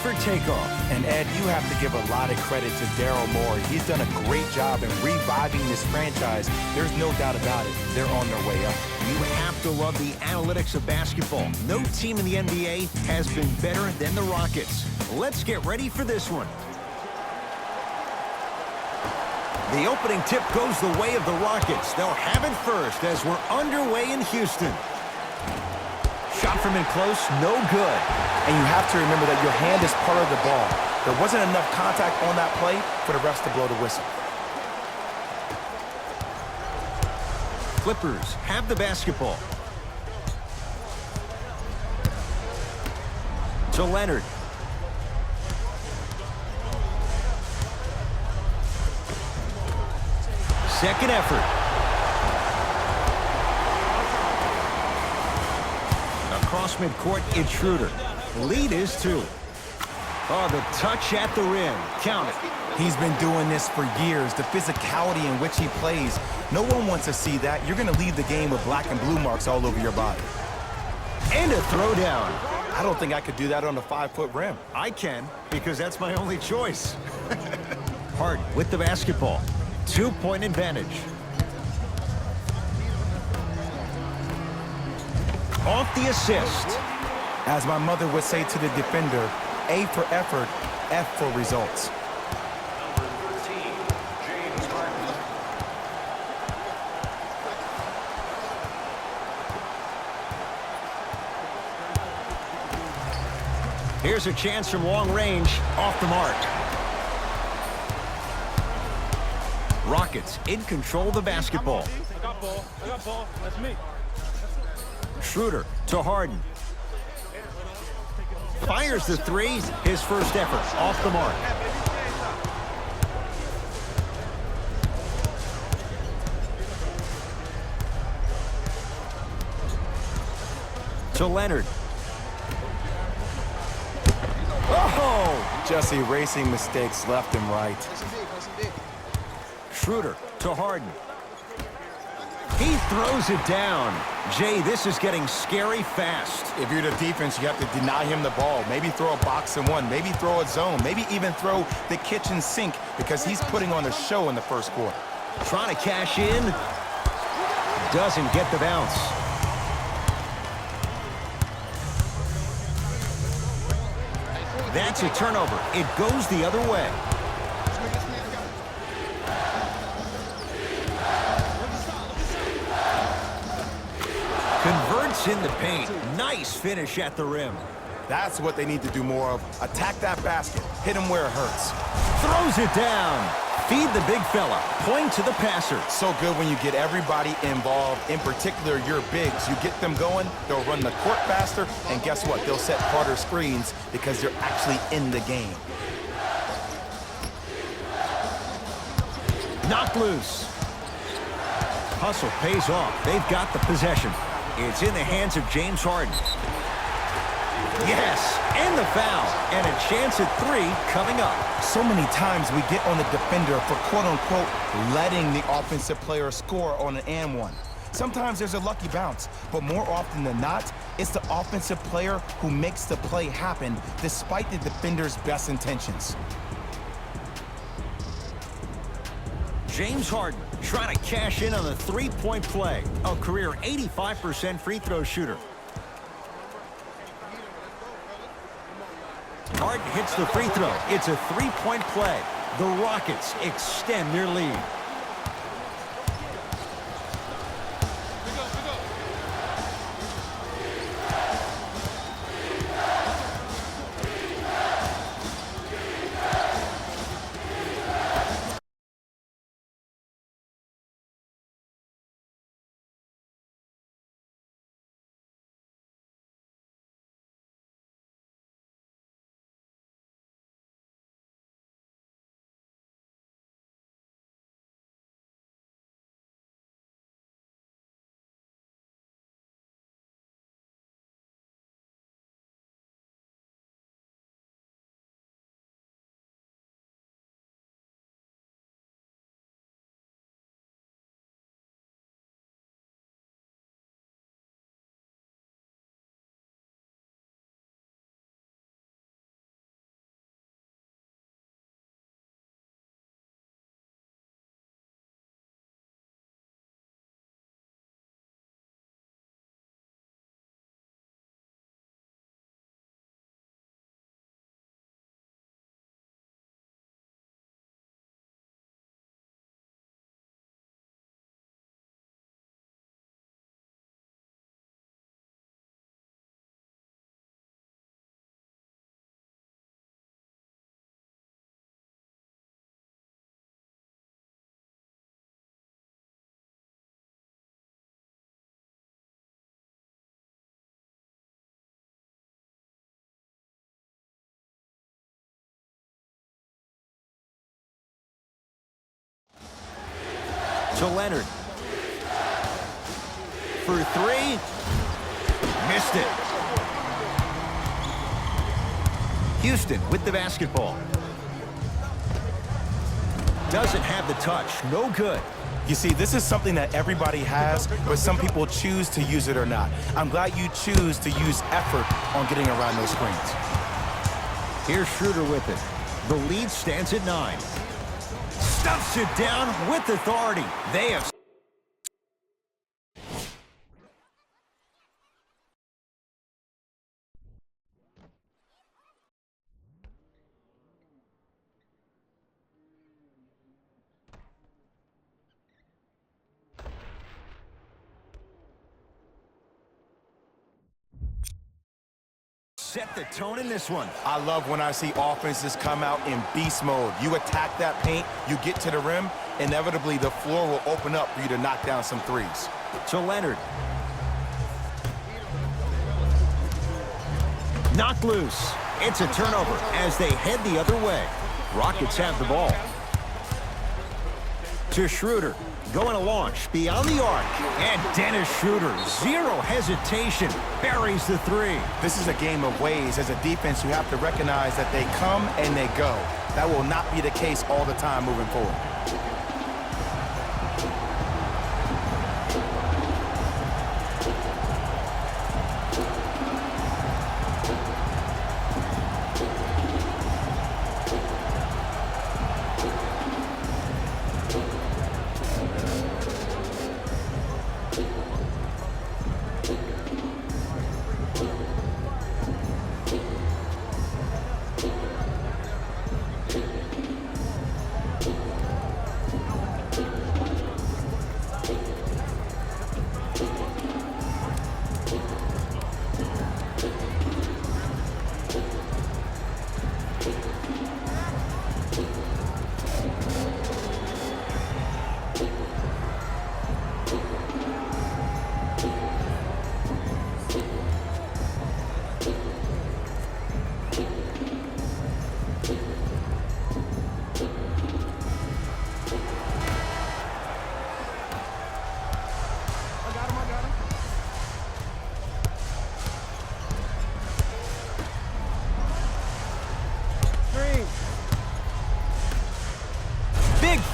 for takeoff. And Ed, you have to give a lot of credit to Daryl Morey. He's done a great job in reviving this franchise. There's no doubt about it. They're on their way up. You have to love the analytics of basketball. No team in the NBA has been better than the Rockets. Let's get ready for this one. The opening tip goes the way of the Rockets. They'll have it first as we're underway in Houston. Shot from in close, no good. And you have to remember that your hand is part of the ball. There wasn't enough contact on that play for the refs to blow the whistle. Clippers have the basketball. To Leonard. Second effort. Across midcourt, it's Schroeder. Lead is 2. Oh, the touch at the rim. Count it. He's been doing this for years. The physicality in which he plays. No one wants to see that. You're going to leave the game with black and blue marks all over your body. And a throwdown. I don't think I could do that on a 5-foot rim. I can, because that's my only choice. Harden with the basketball. 2-point advantage. Off the assist. As my mother would say to the defender, A for effort, F for results. Here's a chance from long range, off the mark. Rockets in control of the basketball. I got ball. That's me. Schroeder to Harden. Fires the 3, his first effort, off the mark. To Leonard. Oh! Just erasing mistakes left and right. Schroeder to Harden. He throws it down. Jay, this is getting scary fast. If you're the defense, you have to deny him the ball. Maybe throw a box and one. Maybe throw a zone. Maybe even throw the kitchen sink because he's putting on a show in the first quarter. Trying to cash in. Doesn't get the bounce. That's a turnover. It goes the other way. Converts in the paint. Nice finish at the rim. That's what they need to do more of. Attack that basket. Hit him where it hurts. Throws it down. Feed the big fella. Point to the passer. So good when you get everybody involved, in particular your bigs. You get them going, they'll run the court faster, and guess what? They'll set harder screens because they're actually in the game. Knocked loose. Hustle pays off. They've got the possession. It's in the hands of James Harden. Yes, and the foul. And a chance at 3 coming up. So many times we get on the defender for quote-unquote letting the offensive player score on an and one. Sometimes there's a lucky bounce, but more often than not, it's the offensive player who makes the play happen despite the defender's best intentions. James Harden trying to cash in on the 3-point play. A career 85% free throw shooter. Harden hits the free throw. It's a 3-point play. The Rockets extend their lead. To Leonard. For three. Missed it. Houston with the basketball. Doesn't have the touch. No good. You see, this is something that everybody has, but some people choose to use it or not. I'm glad you choose to use effort on getting around those screens. Here's Schroeder with it. The lead stands at 9. Stuffs it down with authority. They have... set the tone in this one. I love when I see offenses come out in beast mode. You attack that paint, you get to the rim, inevitably the floor will open up for you to knock down some threes. To Leonard. Knocked loose. It's a turnover as they head the other way. Rockets have the ball. To Schroeder. Going to launch beyond the arc. And Dennis Schroeder, zero hesitation, buries the three. This is a game of ways. As a defense, you have to recognize that they come and they go. That will not be the case all the time moving forward.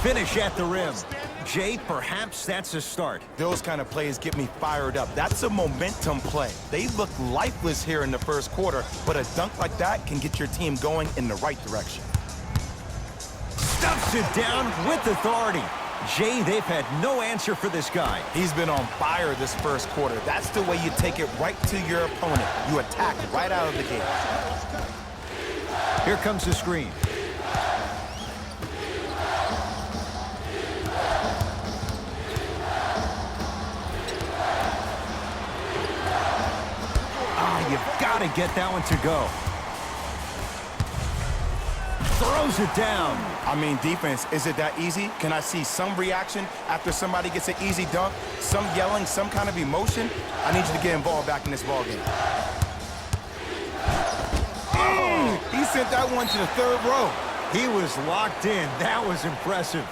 Finish at the rim. Jay, perhaps that's a start. Those kind of plays get me fired up. That's a momentum play. They look lifeless here in the first quarter, but a dunk like that can get your team going in the right direction. Stuffs it down with authority. Jay, they've had no answer for this guy. He's been on fire this first quarter. That's the way you take it right to your opponent. You attack right out of the gate. Here comes the screen. You've got to get that one to go. Throws it down. I mean, defense, is it that easy? Can I see some reaction after somebody gets an easy dunk? Some yelling, some kind of emotion? I need you to get involved back in this ballgame. Oh, he sent that one to the third row. He was locked in. That was impressive.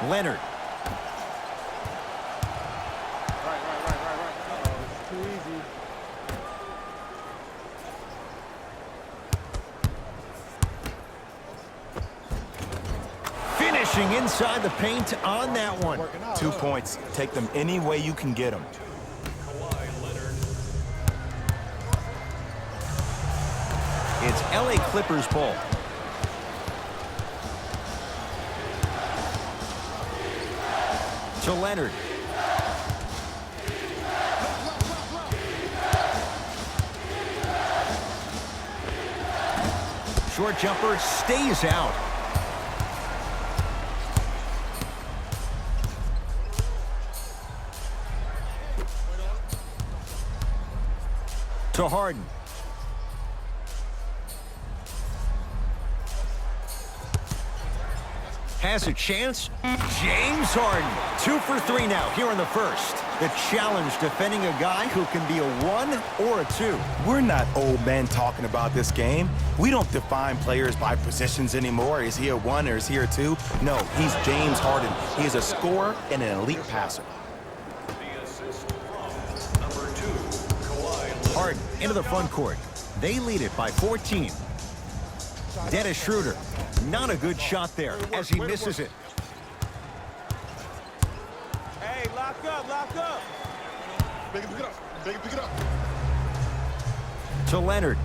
Leonard. Right. Uh-oh, too easy. Finishing inside the paint on that one. 2 points. Take them any way you can get them. It's LA Clippers ball. To Leonard. Short jumper stays out. To Harden. Has a chance. James Harden. 2 for 3 now here in the first. The challenge defending a guy who can be a 1 or a 2. We're not old men talking about this game. We don't define players by positions anymore. Is he a 1 or is he a 2? No, he's James Harden. He is a scorer and an elite passer. Harden into the front court. They lead it by 14. Dennis Schroeder, not a good shot there as he misses it. Hey, lock up, lock up. Pick it up. Pick it up. To Leonard.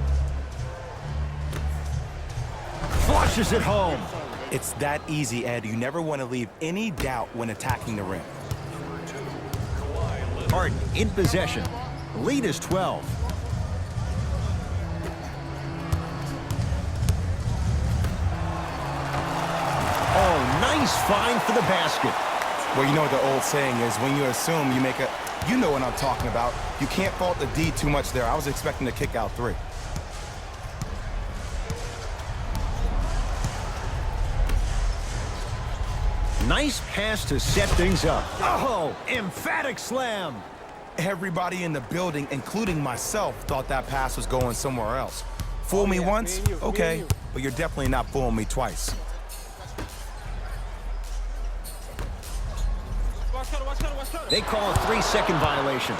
Flushes it home. It's that easy, Ed. You never want to leave any doubt when attacking the rim. Harden in possession. Lead is 12. Oh, nice find for the basket. Well, you know what the old saying is, when you assume you make a... You know what I'm talking about. You can't fault the D too much there. I was expecting to kick out 3. Nice pass to set things up. Oh, emphatic slam. Everybody in the building, including myself, thought that pass was going somewhere else. Fool me once? Okay, but you're definitely not fooling me twice. They call a 3-second violation.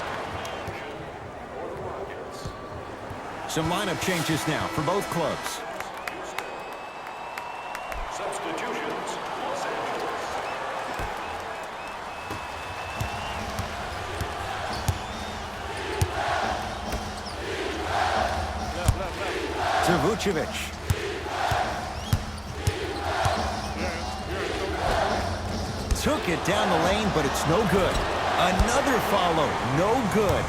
Some lineup changes now for both clubs. Substitutions. Los Angeles. To Vucevic. Took it down the lane, but it's no good. Another follow, no good.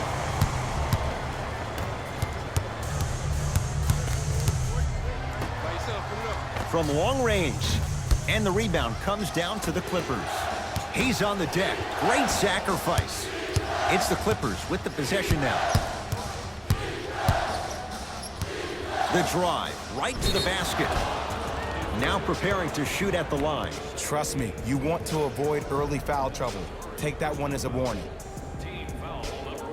From long range. And the rebound comes down to the Clippers. He's on the deck. Great sacrifice. It's the Clippers with the possession now. The drive, right to the basket. Now preparing to shoot at the line. Trust me, you want to avoid early foul trouble. Take that one as a warning. Team foul number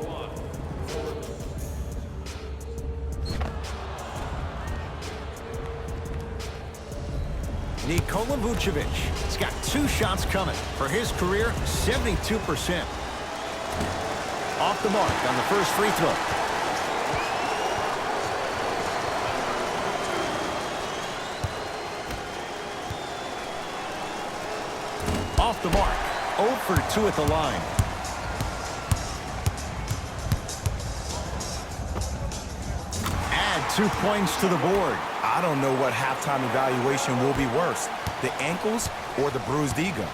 1. Nikola Vucevic. He's got 2 shots coming. For his career, 72%. Off the mark on the first free throw. Off the mark. 0 for 2 at the line. Add 2 points to the board. I don't know what halftime evaluation will be worse, the ankles or the bruised ego.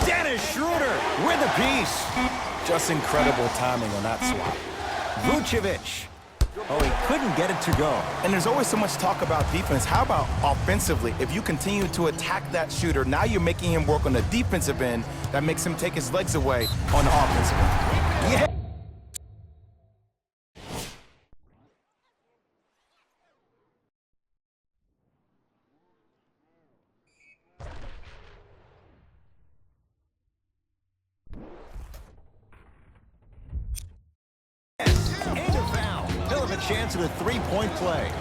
Dennis Schroeder with a piece. Just incredible timing on that swap. Vucevic. Oh, he couldn't get it to go. And there's always so much talk about defense. How about offensively? If you continue to attack that shooter, now you're making him work on the defensive end. That makes him take his legs away on the offensive end. Yeah. And a foul. He'll have a chance at a 3-point play.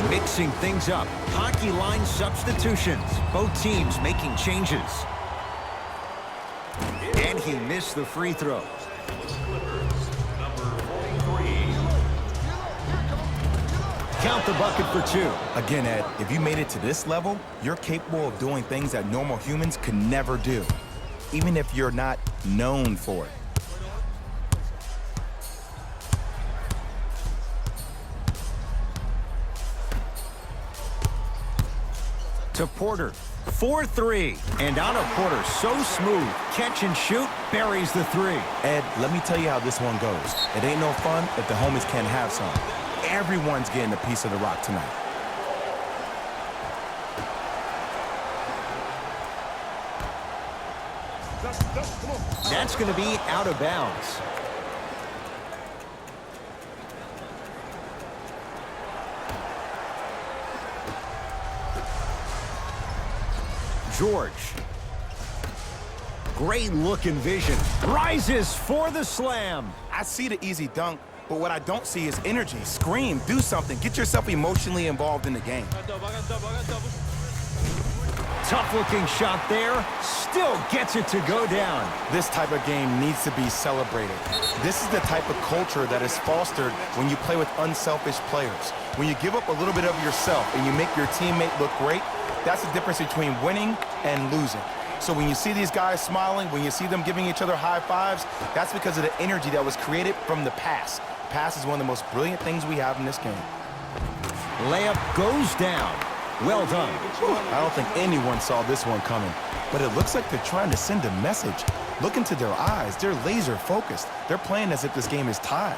Mixing things up. Hockey line substitutions. Both teams making changes. And he missed the free throw. Count the bucket for 2. Again, Ed, if you made it to this level, you're capable of doing things that normal humans could never do, even if you're not known for it. To Porter. 4-3. And out of Porter, so smooth. Catch and shoot, buries the 3. Ed, let me tell you how this one goes. It ain't no fun if the homies can't have some. Everyone's getting a piece of the rock tonight. Come on. That's going to be out of bounds. George. Great look and vision. Rises for the slam. I see the easy dunk, but what I don't see is energy. Scream, do something. Get yourself emotionally involved in the game. Tough-looking shot there. Still gets it to go down. This type of game needs to be celebrated. This is the type of culture that is fostered when you play with unselfish players. When you give up a little bit of yourself and you make your teammate look great, that's the difference between winning and losing. So when you see these guys smiling, when you see them giving each other high fives, that's because of the energy that was created from the pass. Pass is one of the most brilliant things we have in this game. Layup goes down. Well done. I don't think anyone saw this one coming, but it looks like they're trying to send a message. Look into their eyes. They're laser focused. They're playing as if this game is tied.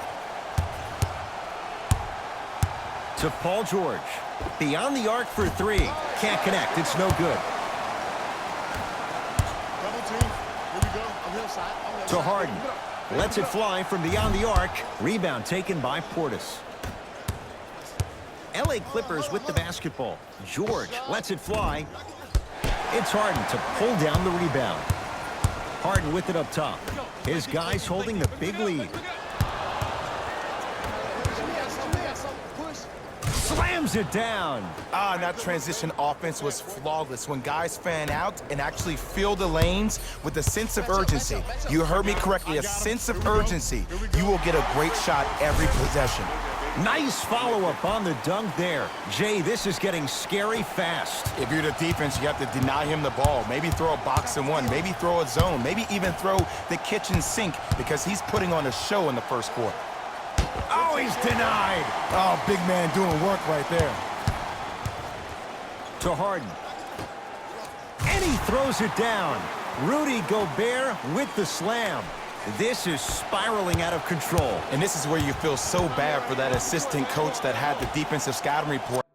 To Paul George. Beyond the arc for three. Can't connect. It's no good. Double team. Here we go. I'm here side. I'm left To side. Harden. Lets it fly from beyond the arc. Rebound taken by Portis. LA Clippers with the basketball. George lets it fly. It's Harden to pull down the rebound. Harden with it up top. His guys holding the big lead. Slams it down. And that transition offense was flawless. When guys fan out and actually fill the lanes with a sense of urgency. You heard me correctly, a sense of urgency. You will get a great shot every possession. Nice follow-up on the dunk there. Jay, this is getting scary fast. If you're the defense, you have to deny him the ball. Maybe throw a box and one. Maybe throw a zone. Maybe even throw the kitchen sink because he's putting on a show in the first quarter. Oh, he's denied. Oh, big man doing work right there. To Harden. And he throws it down. Rudy Gobert with the slam. This is spiraling out of control. And this is where you feel so bad for that assistant coach that had the defensive scouting report.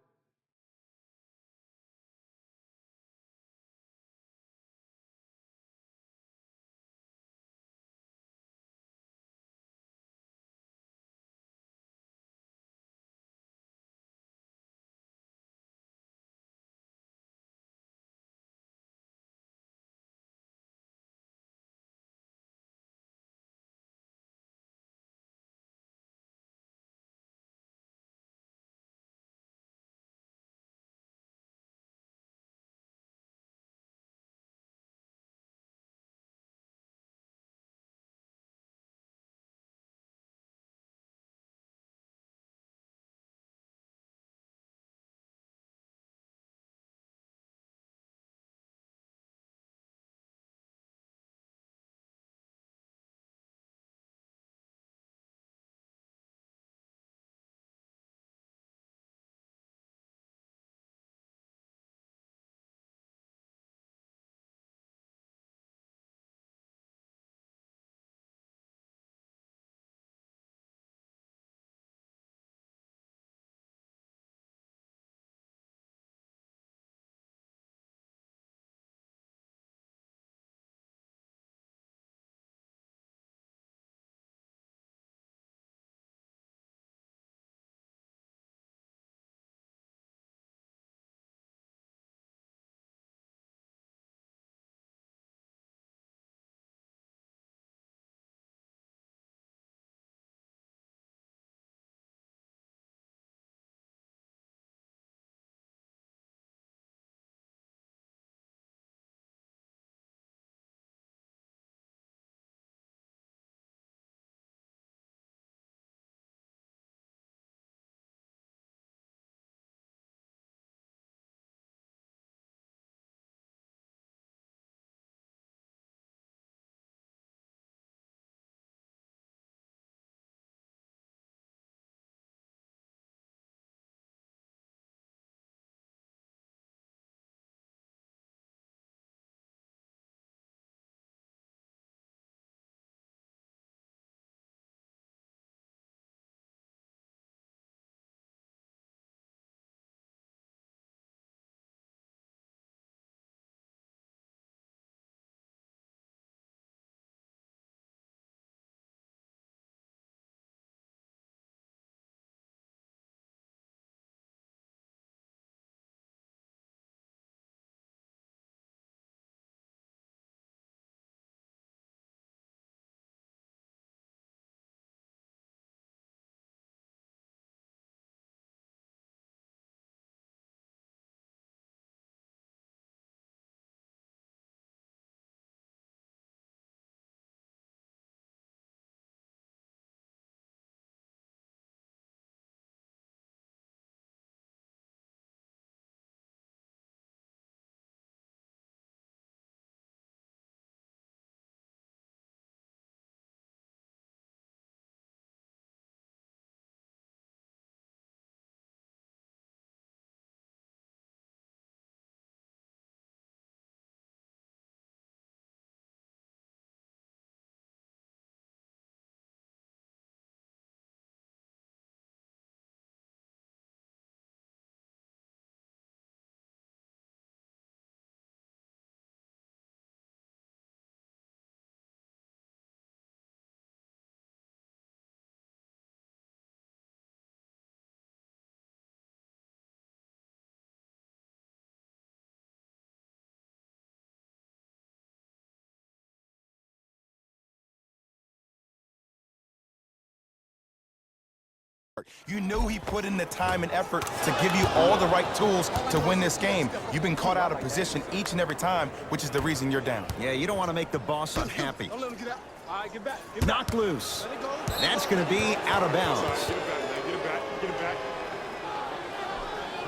effort. You knew he put in the time and effort to give you all the right tools to win this game. You've been caught out of position each and every time, which is the reason you're down. Yeah, you don't want to make the boss unhappy. Don't let him get out. All right, get back. Knocked loose. Let it go. That's going to be out of bounds. Get it back, man. Get it back. Get it back.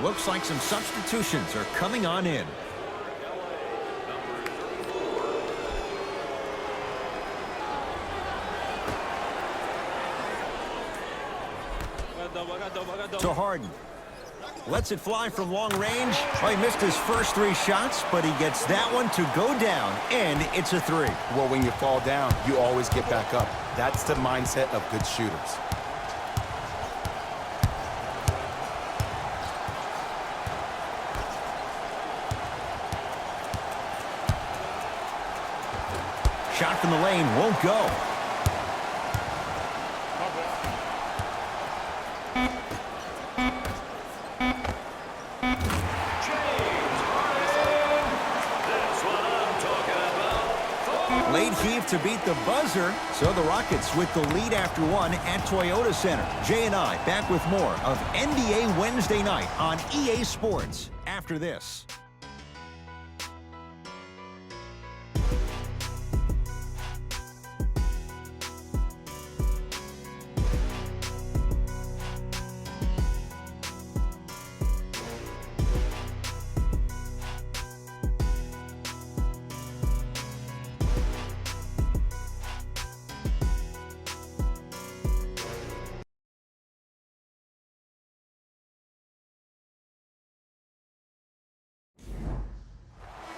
Looks like some substitutions are coming on in. To Harden. Lets it fly from long range. Well, he missed his first 3 shots, but he gets that one to go down, and it's a 3. Well, when you fall down, you always get back up. That's the mindset of good shooters. Shot from the lane won't go. Late heave to beat the buzzer. So the Rockets with the lead after 1 at Toyota Center. Jay and I back with more of NBA Wednesday night on EA Sports after this.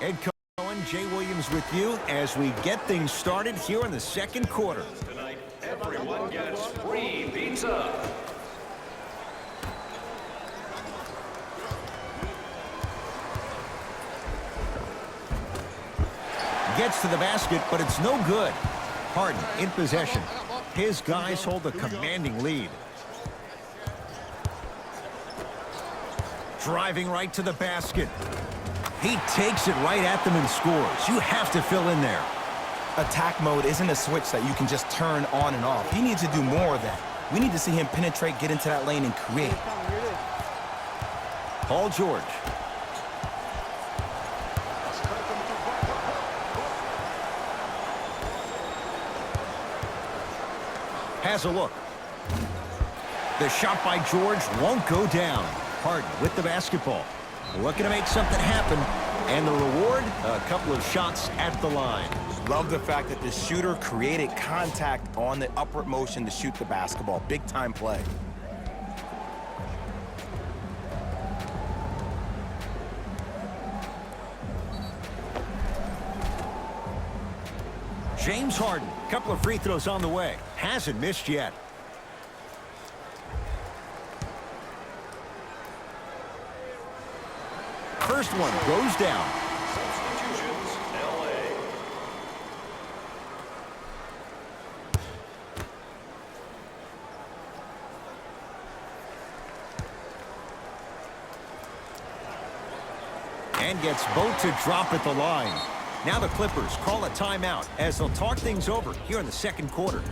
Ed Cohen, Jay Williams with you as we get things started here in the second quarter. Tonight, everyone gets free pizza. Gets to the basket, but it's no good. Harden in possession. His guys hold a commanding lead. Driving right to the basket. He takes it right at them and scores. You have to fill in there. Attack mode isn't a switch that you can just turn on and off. He needs to do more of that. We need to see him penetrate, get into that lane, and create. Paul George. Has a look. The shot by George won't go down. Harden with the basketball. Looking to make something happen. And the reward, a couple of shots at the line. Love the fact that the shooter created contact on the upward motion to shoot the basketball. Big time play. James Harden, couple of free throws on the way. Hasn't missed yet. First one goes down. Substitutions, LA. And gets both to drop at the line. Now the Clippers call a timeout as they'll talk things over here in the second quarter.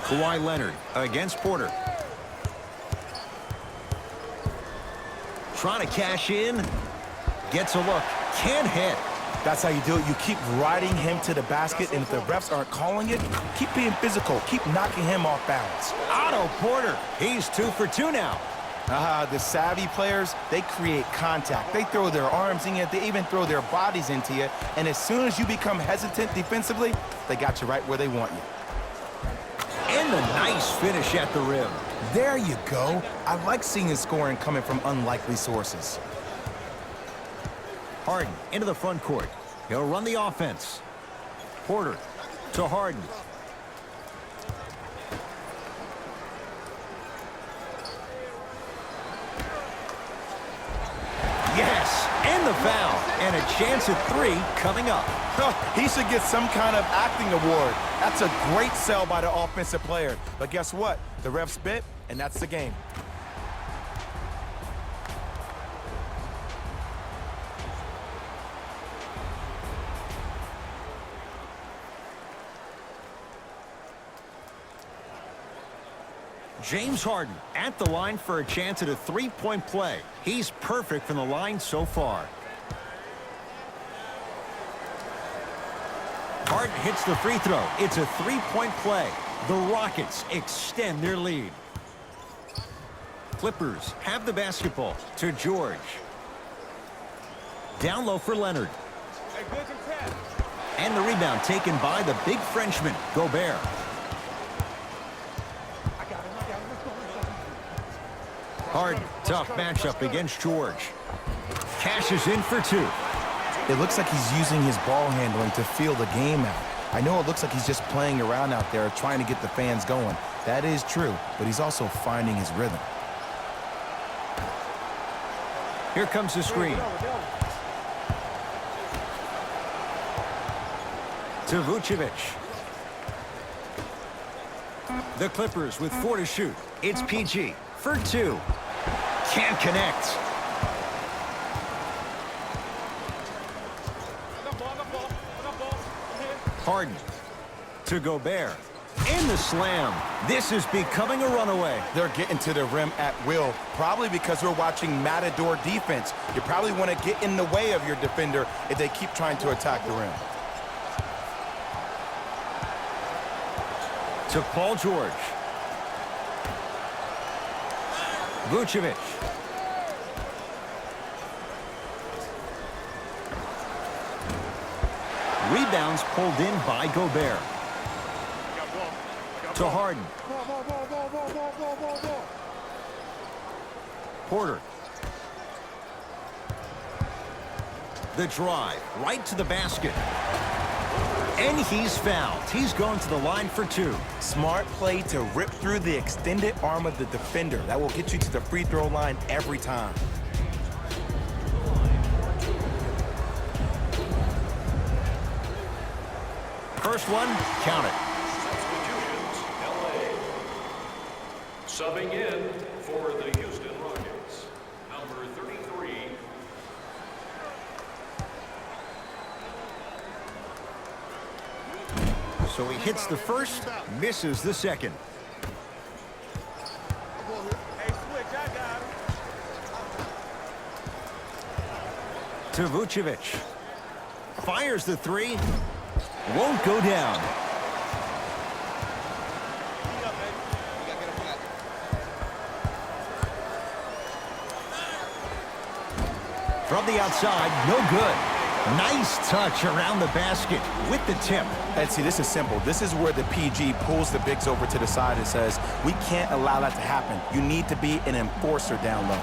Kawhi Leonard against Porter. Trying to cash in. Gets a look. Can't hit. That's how you do it. You keep riding him to the basket, and if the refs aren't calling it, keep being physical. Keep knocking him off balance. Otto Porter. He's 2 for 2 now. The savvy players, they create contact. They throw their arms in you. They even throw their bodies into you. And as soon as you become hesitant defensively, they got you right where they want you. And the nice finish at the rim. There you go. I like seeing the scoring coming from unlikely sources. Harden into the front court. He'll run the offense. Porter to Harden. Yes, and the foul. And a chance at 3 coming up. He should get some kind of acting award. That's a great sell by the offensive player. But guess what? The ref spit, and that's the game. James Harden at the line for a chance at a 3-point play. He's perfect from the line so far. Harden hits the free throw. It's a 3-point play. The Rockets extend their lead. Clippers have the basketball to George. Down low for Leonard. Hey, good contest. And the rebound taken by the big Frenchman, Gobert. Harden, tough matchup against George. Cashes in for 2. It looks like he's using his ball handling to feel the game out. I know it looks like he's just playing around out there trying to get the fans going. That is true, but he's also finding his rhythm. Here comes the screen. To Vucevic. The Clippers with 4 to shoot. It's PG for 2. Can't connect. Harden to Gobert. In the slam. This is becoming a runaway. They're getting to the rim at will, probably because we're watching Matador defense. You probably want to get in the way of your defender if they keep trying to attack the rim. To Paul George. Vucevic. Rebounds pulled in by Gobert. To Harden. Porter. The drive right to the basket. And he's fouled. He's going to the line for 2. Smart play to rip through the extended arm of the defender. That will get you to the free throw line every time. First one, count it. Subbing in for the Houston Rockets, number 33. So he hits the first, misses the second. Hey, switch, I got him. To Vucevic. Fires the 3. Won't go down. From the outside, no good. Nice touch around the basket with the tip. And see, this is simple. This is where the PG pulls the bigs over to the side and says, we can't allow that to happen. You need to be an enforcer down low.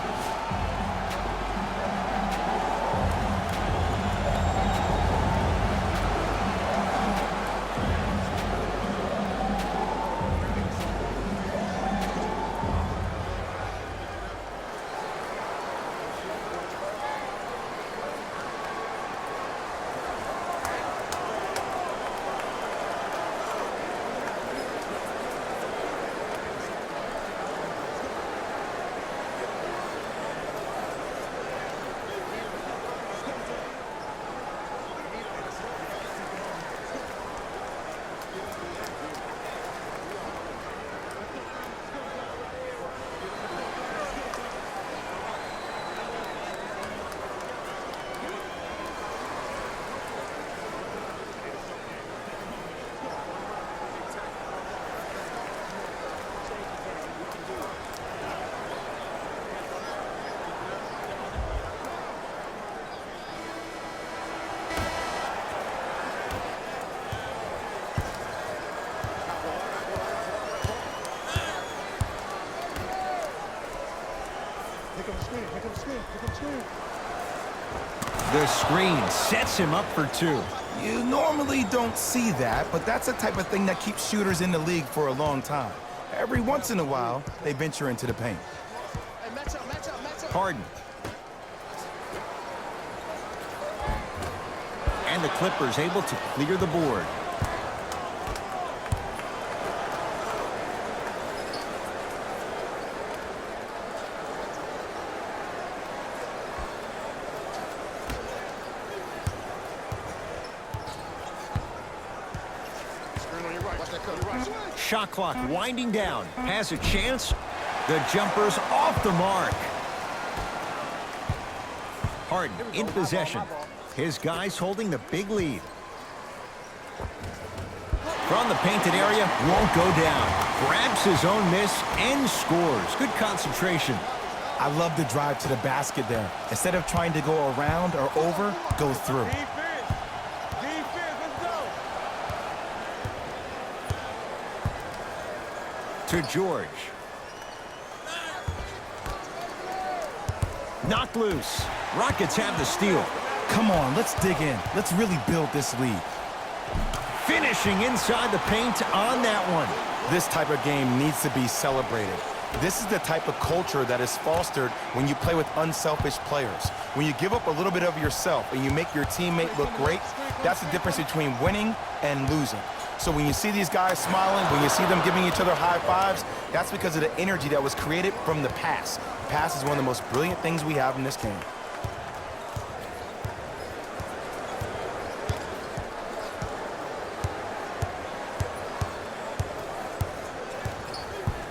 The screen sets him up for two. You normally don't see that, but that's the type of thing that keeps shooters in the league for a long time. Every once in a while, they venture into the paint. Harden. And the Clippers able to clear the board. Shot clock winding down. Has a chance. The jumper's off the mark. Harden in possession. His guys holding the big lead. From the painted area, won't go down. Grabs his own miss and scores. Good concentration. I love the drive to the basket there. Instead of trying to go around or over, go through. Defense. Defense, let's go. To George. Knocked loose. Rockets have the steal. Come on, let's dig in. Let's really build this lead. Finishing inside the paint on that one. This type of game needs to be celebrated. This is the type of culture that is fostered when you play with unselfish players. When you give up a little bit of yourself and you make your teammate look great, that's the difference between winning and losing. So when you see these guys smiling, when you see them giving each other high fives, that's because of the energy that was created from the pass. The pass is one of the most brilliant things we have in this game.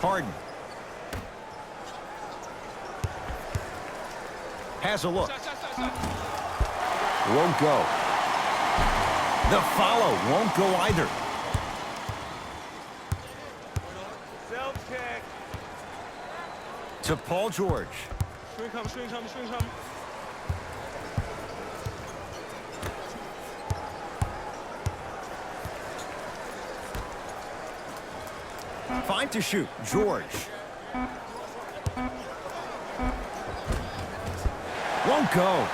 Harden. Has a look. Won't go. The follow won't go either. Self-check. To Paul George. Screen come, screen come, screen come. 5 to shoot. George. Won't go.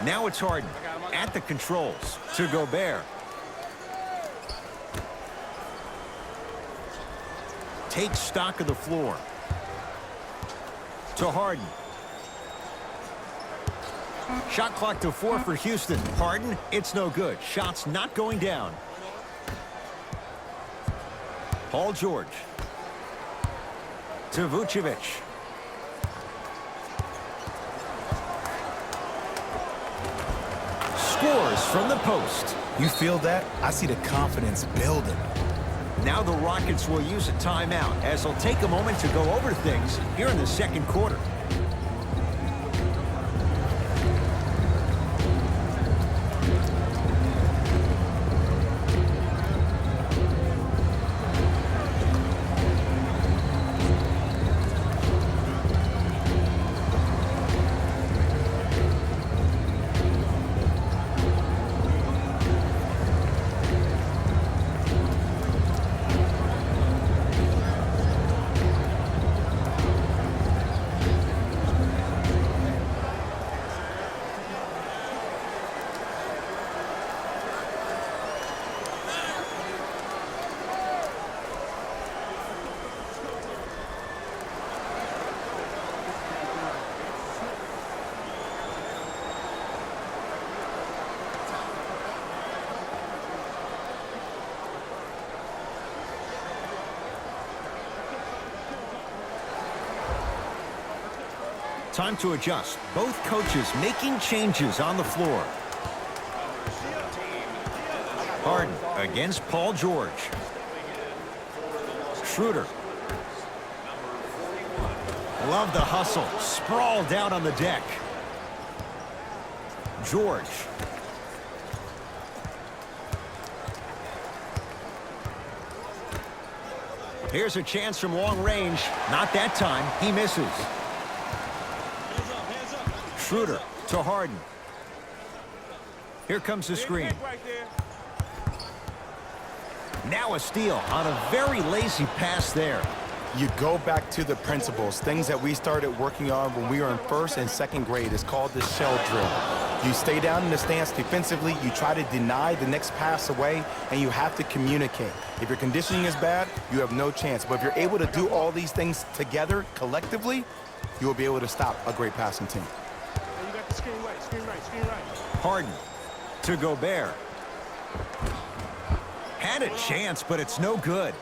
Now it's Harden at the controls to Gobert. Takes stock of the floor. To Harden. Shot clock to 4 for Houston. Harden, it's no good. Shot's not going down. Paul George. To Vucevic. Scores from the post. You feel that? I see the confidence building. Now the Rockets will use a timeout as they'll take a moment to go over things here in the second quarter. Time to adjust. Both coaches making changes on the floor. Harden against Paul George. Schroeder. Love the hustle. Sprawled out on the deck. George. Here's a chance from long range. Not that time. He misses. Schroeder to Harden. Here comes the screen. Right there. Now a steal on a very lazy pass there. You go back to the principles, things that we started working on when we were in first and second grade. It's called the shell drill. You stay down in the stance defensively, you try to deny the next pass away, and you have to communicate. If your conditioning is bad, you have no chance. But if you're able to do all these things together, collectively, you will be able to stop a great passing team. You got the screen right, screen right, screen right. Harden to Gobert. Had a chance, but it's no good.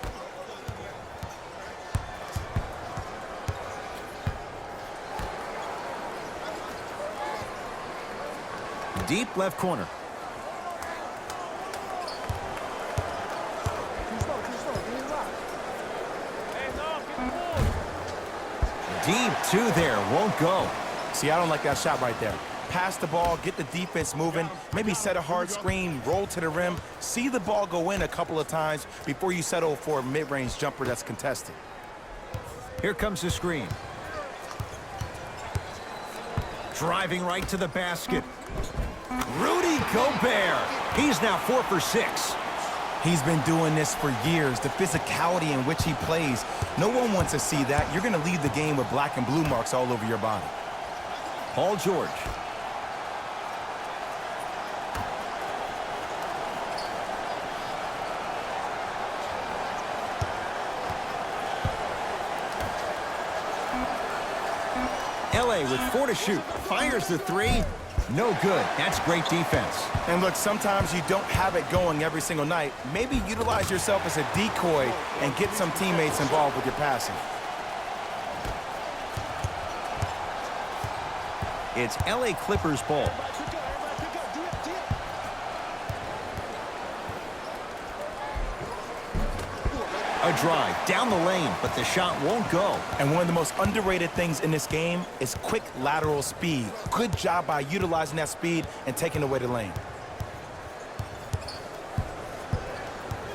Deep left corner. Deep two there, won't go. See, I don't like that shot right there. Pass the ball, get the defense moving, maybe set a hard screen, roll to the rim, see the ball go in a couple of times before you settle for a mid-range jumper that's contested. Here comes the screen. Driving right to the basket. Rudy Gobert. He's now 4 for 6. He's been doing this for years. The physicality in which he plays, no one wants to see that. You're going to leave the game with black and blue marks all over your body. Paul George. LA with 4 to shoot. Fires the 3. No good. That's great defense. And look, sometimes you don't have it going every single night. Maybe utilize yourself as a decoy and get some teammates involved with your passing. It's LA Clippers ball. A drive down the lane, but the shot won't go. And one of the most underrated things in this game is quick lateral speed. Good job by utilizing that speed and taking away the lane.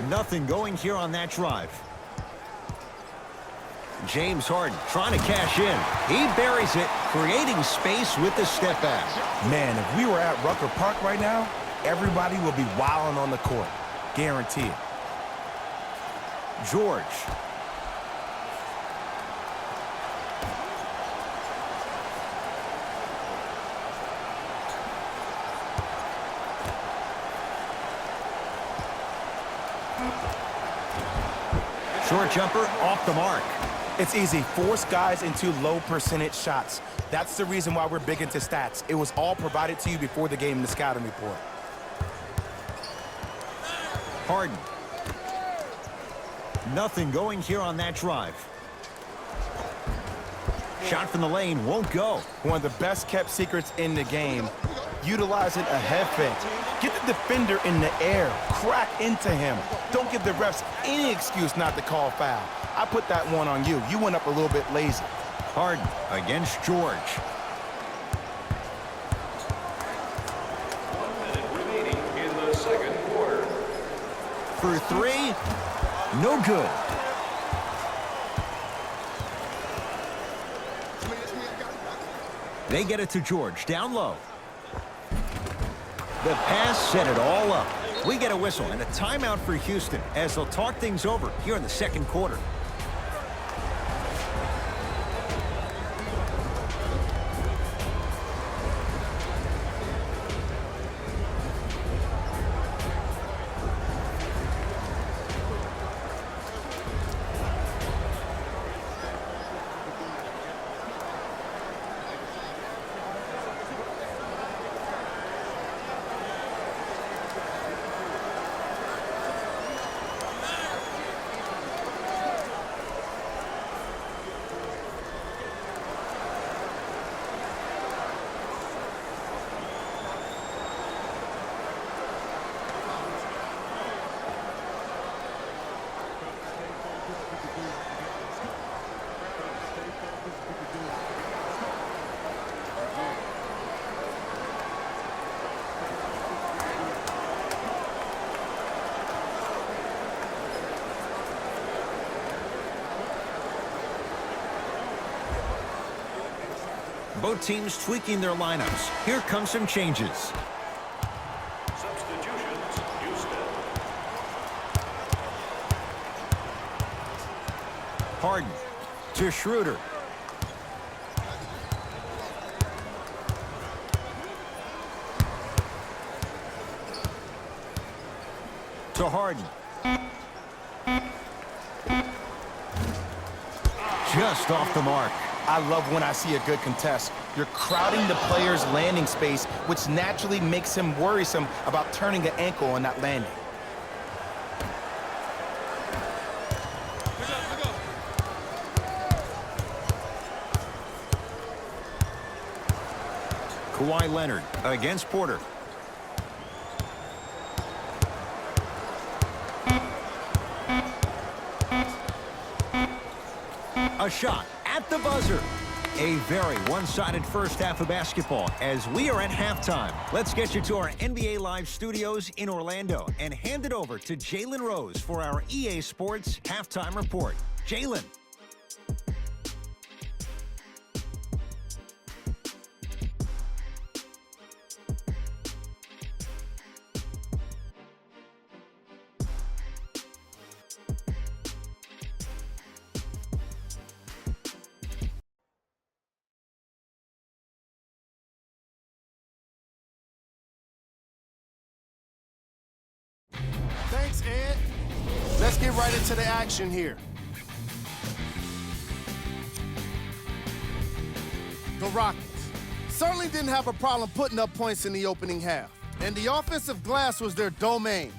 Nothing going here on that drive. James Harden trying to cash in. He buries it, creating space with the step back. Man, if we were at Rucker Park right now, everybody would be wilding on the court. Guarantee it. George. Short jumper off the mark. It's easy. Force guys into low percentage shots. That's the reason why we're big into stats. It was all provided to you before the game in the scouting report. Harden. Nothing going here on that drive. Shot from the lane won't go. One of the best kept secrets in the game. Utilizing a head fake. Get the defender in the air. Crack into him. Don't give the refs any excuse not to call foul. I put that one on you. You went up a little bit lazy. Harden against George. 1 minute remaining in the second quarter. For 3. No good. They get it to George, down low. The pass set it all up. We get a whistle and a timeout for Houston as they'll talk things over here in the second quarter. Both teams tweaking their lineups. Here come some changes. Substitutions, Houston. Harden To Schroeder. To Harden. Just off the mark. I love when I see a good contest. You're crowding the player's landing space, which naturally makes him worrisome about turning an ankle and not landing. Kawhi Leonard against Porter. A shot at the buzzer. A very one-sided first half of basketball as we are at halftime. Let's get you to our NBA Live studios in Orlando and hand it over to Jalen Rose for our EA Sports halftime report. Jalen. Thanks, Ed. Let's get right into the action here. The Rockets certainly didn't have a problem putting up points in the opening half, and the offensive glass was their domain.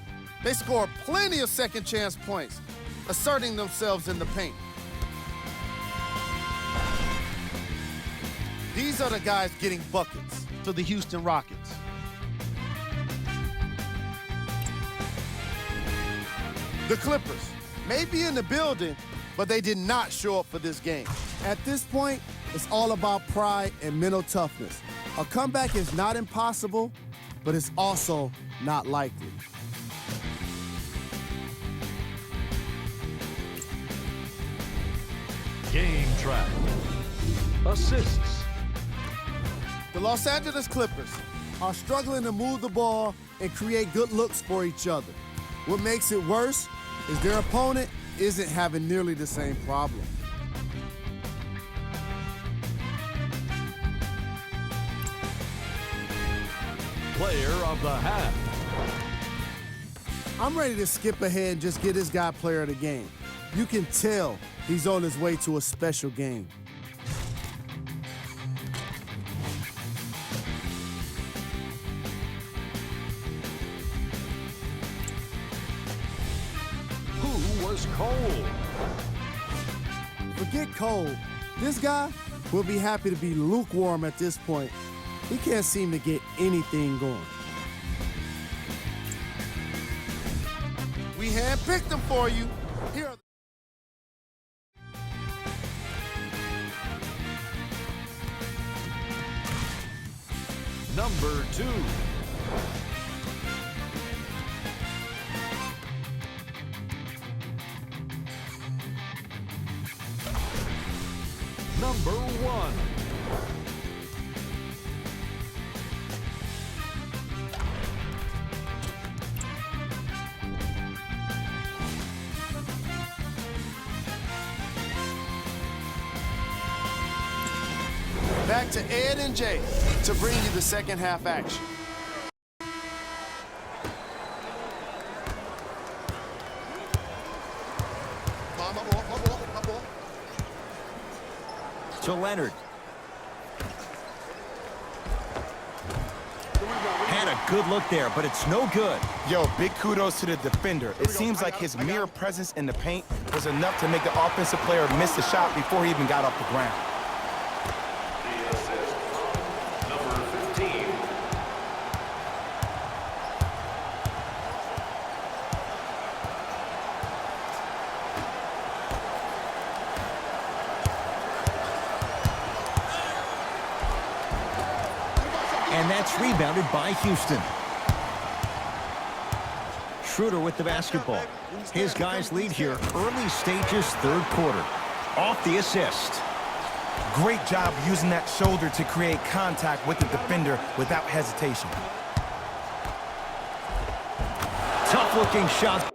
They scored plenty of second-chance points, asserting themselves in the paint. These are the guys getting buckets for the Houston Rockets. The Clippers may be in the building, but they did not show up for this game. At this point, it's all about pride and mental toughness. A comeback is not impossible, but it's also not likely. Game track. Assists. The Los Angeles Clippers are struggling to move the ball and create good looks for each other. What makes it worse is their opponent isn't having nearly the same problem. Player of the half. I'm ready to skip ahead and just get this guy player of the game. You can tell he's on his way to a special game. Who was cold? Forget cold. This guy will be happy to be lukewarm at this point. He can't seem to get anything going. We handpicked them for you. Here are Number 2. Number 1. back to Ed and Jay to bring you the second half action. To Leonard. Had a good look there, but it's no good. Yo, big kudos to the defender. It seems like his mere presence in the paint was enough to make the offensive player miss the shot before he even got off the ground. The assist, number 15. And that's rebounded by Houston. Schroeder with the basketball. His guys lead here early stages, third quarter. Off the assist. Great job using that shoulder to create contact with the defender without hesitation. Tough-looking shot.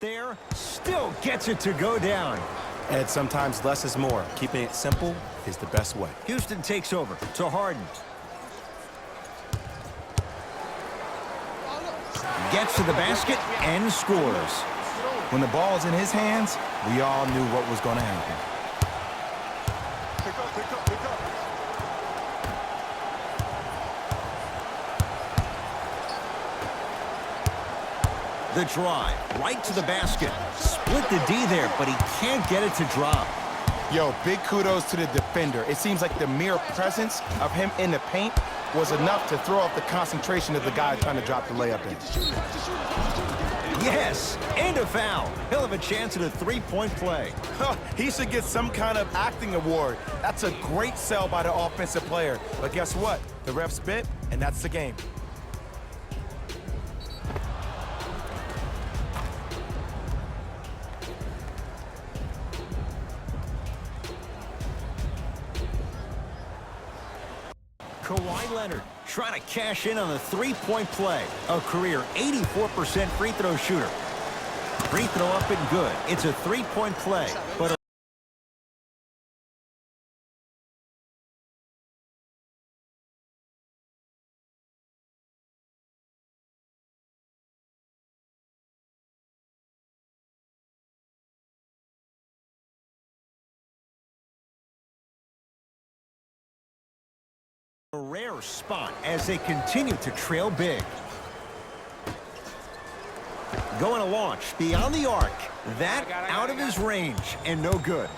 there, still gets it to go down. And sometimes less is more. Keeping it simple is the best way. Houston takes over to Harden. Gets to the basket and scores. When the ball is in his hands, we all knew what was going to happen. Pick up, pick up, pick up. The drive, right to the basket. Split the D there, but he can't get it to drop. Yo, big kudos to the defender. It seems like the mere presence of him in the paint was enough to throw off the concentration of the guy trying to drop the layup in. Yes, and a foul. He'll have a chance at a three-point play. He should get some kind of acting award. That's a great sell by the offensive player. But guess what? The ref spit, and that's the game. Kawhi Leonard trying to cash in on the three-point play. A career 84% free throw shooter. Free throw up and good. It's a three-point play, but a rare spot as they continue to trail big. Going to launch beyond the arc. That out of his range and no good.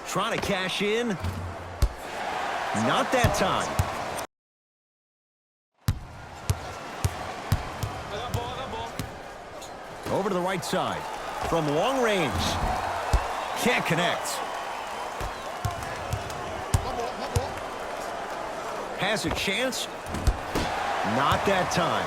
Trying to cash in. Not that time. Over to the right side. From long range. Can't connect. Has a chance. Not that time.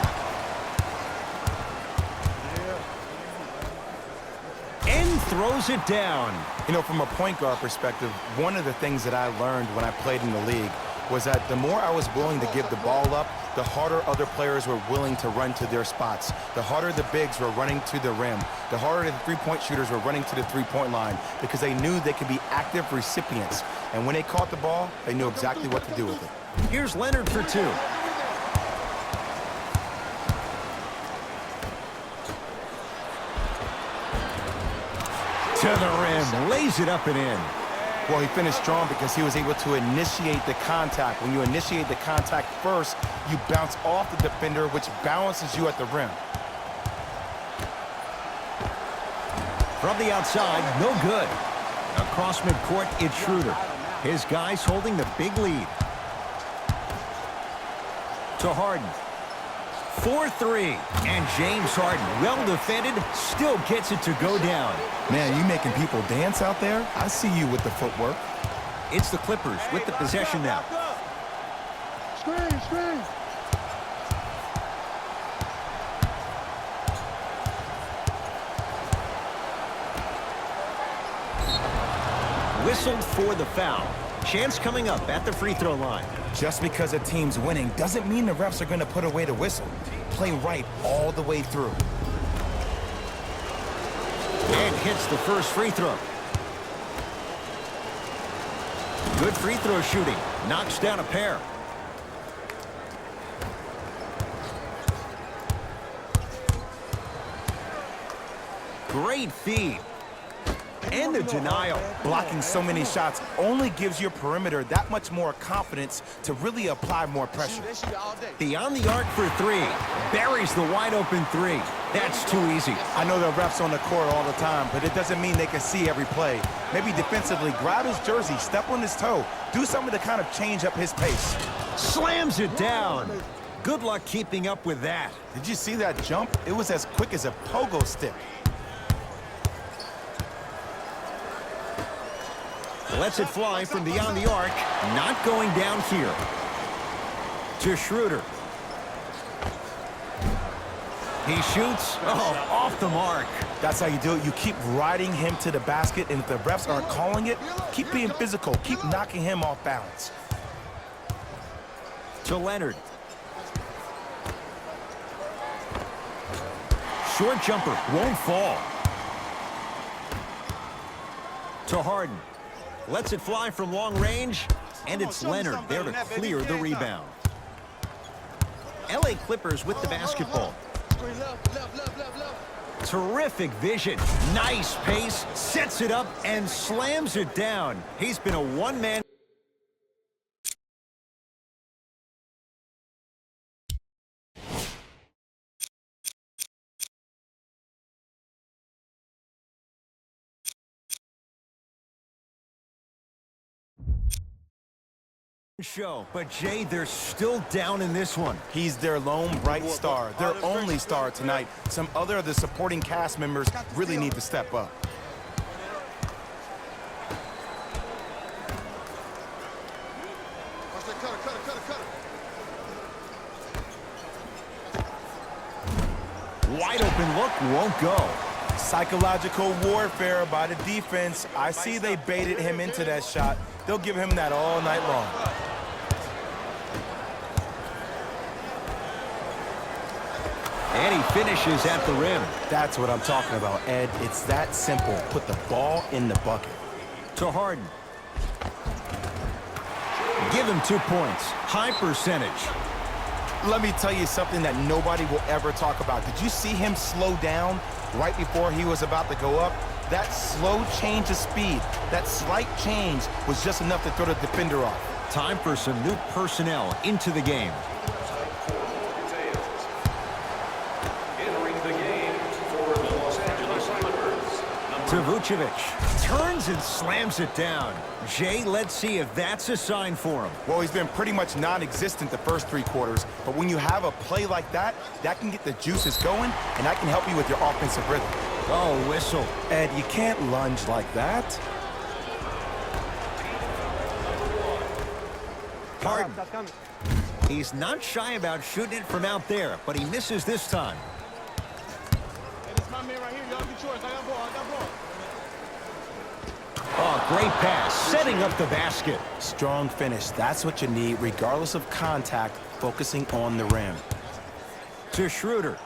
And throws it down. You know, from a point guard perspective, one of the things that I learned when I played in the league was that the more I was willing to give the ball up, the harder other players were willing to run to their spots. The harder the bigs were running to the rim. The harder the three-point shooters were running to the three-point line because they knew they could be active recipients. And when they caught the ball, they knew exactly what to do with it. Here's Leonard for two. To the rim, lays it up and in. Well, he finished strong because he was able to initiate the contact. When you initiate the contact first, you bounce off the defender, which balances you at the rim. From the outside, no good. Across midcourt, it's Schroeder. His guys holding the big lead. To Harden. 4-3. And James Harden, well defended, still gets it to go down. Man, you making people dance out there? I see you with the footwork. It's the Clippers with the possession now. Screen, screen. Whistled for the foul. Chance coming up at the free throw line. Just because a team's winning doesn't mean the refs are going to put away the whistle. Play right all the way through. And hits the first free throw. Good free throw shooting. Knocks down a pair. Great feed. And the denial. Blocking so many shots only gives your perimeter that much more confidence to really apply more pressure. Beyond the arc for three. Buries the wide open three. That's too easy. I know the refs on the court all the time, but it doesn't mean they can see every play. Maybe defensively, grab his jersey, step on his toe, do something to kind of change up his pace. Slams it down. Good luck keeping up with that. Did you see that jump? It was as quick as a pogo stick. Lets it fly from beyond the arc. Not going down here. To Schroeder. He shoots. Oh, off the mark. That's how you do it. You keep riding him to the basket, and if the refs aren't calling it, keep being physical. Keep knocking him off balance. To Leonard. Short jumper won't fall. To Harden. Lets it fly from long range, and it's Leonard there to clear the rebound. LA Clippers with the basketball. Terrific vision. Nice pace. Sets it up and slams it down. He's been a one-man show. But, Jay, they're still down in this one. He's their lone bright star, their only star tonight. Some other of the supporting cast members really need to step up. Wide open look won't go. Psychological warfare by the defense. I see they baited him into that shot. They'll give him that all night long. And he finishes at the rim. That's what I'm talking about, Ed. It's that simple. Put the ball in the bucket. To Harden. Give him 2 points. High percentage. Let me tell you something that nobody will ever talk about. Did you see him slow down right before he was about to go up? That slow change of speed, that slight change was just enough to throw the defender off. Time for some new personnel into the game. Entering the game for the Los Angeles Clippers. To Vucevic. Turns and slams it down. Jay, let's see if that's a sign for him. Well, he's been pretty much non-existent the first 3 quarters, but when you have a play like that, that can get the juices going, and that can help you with your offensive rhythm. Oh, whistle. Ed, you can't lunge like that. Harden. He's not shy about shooting it from out there, but he misses this time. Oh, great pass, setting up the basket. Strong finish. That's what you need, regardless of contact, focusing on the rim. To Schroeder.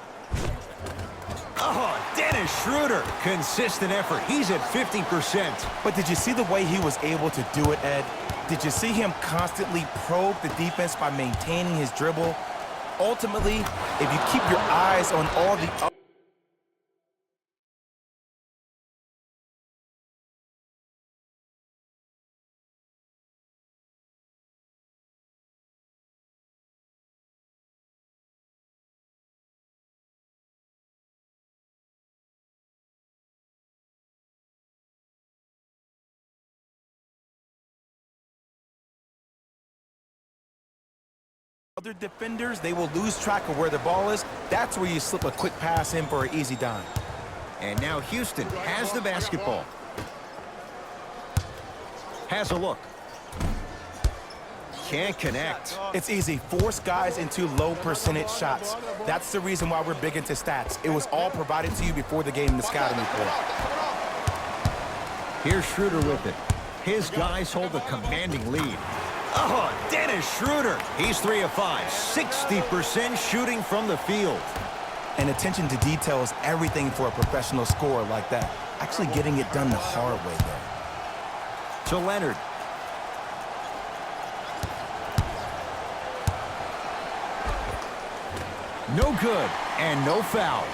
Oh, Dennis Schroeder. Consistent effort. He's at 50%. But did you see the way he was able to do it, Ed? Did you see him constantly probe the defense by maintaining his dribble? Ultimately, if you keep your eyes on all the other defenders, they will lose track of where the ball is. That's where you slip a quick pass in for an easy dime. And now Houston has the basketball. Has a look. Can't connect. It's easy. Force guys into low percentage shots. That's the reason why we're big into stats. It was all provided to you before the game in the scouting report. Here's Schroeder with it. His guys hold a commanding lead. Oh, Dennis Schroeder. He's 3 of 5. 60% shooting from the field. And attention to detail is everything for a professional scorer like that. Actually getting it done the hard way there. To Leonard. No good, and no foul.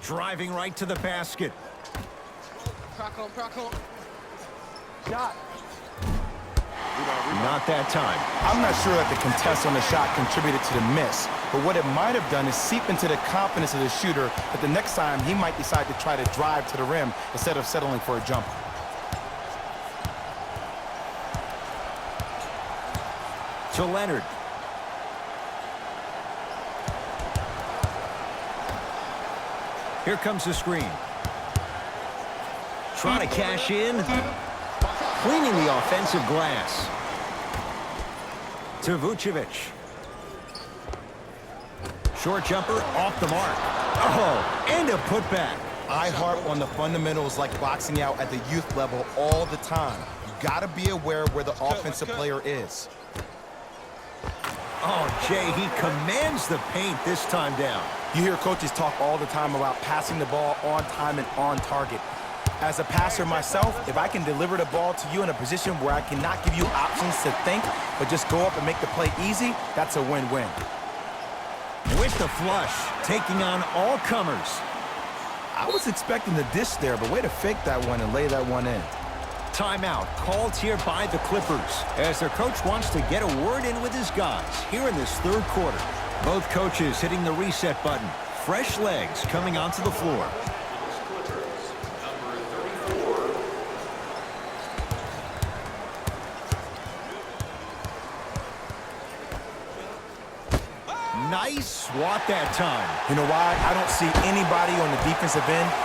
Driving right to the basket. Shot. Not that time. I'm not sure that the contest on the shot contributed to the miss, but what it might have done is seep into the confidence of the shooter that the next time he might decide to try to drive to the rim instead of settling for a jumper. To Leonard. Here comes the screen. Trying to cash in. Cleaning the offensive glass. To Vucevic. Short jumper off the mark. Oh, and a putback. I harp on the fundamentals like boxing out at the youth level all the time. You gotta be aware where the offensive player is. Oh, Jay, he commands the paint this time down. You hear coaches talk all the time about passing the ball on time and on target. As a passer myself, if I can deliver the ball to you in a position where I cannot give you options to think, but just go up and make the play easy, that's a win-win. With the flush, taking on all comers. I was expecting the dish there, but way to fake that one and lay that one in. Timeout called here by the Clippers as their coach wants to get a word in with his guys here in this third quarter. Both coaches hitting the reset button. Fresh legs coming onto the floor. Nice swat that time. You know why? I don't see anybody on the defensive end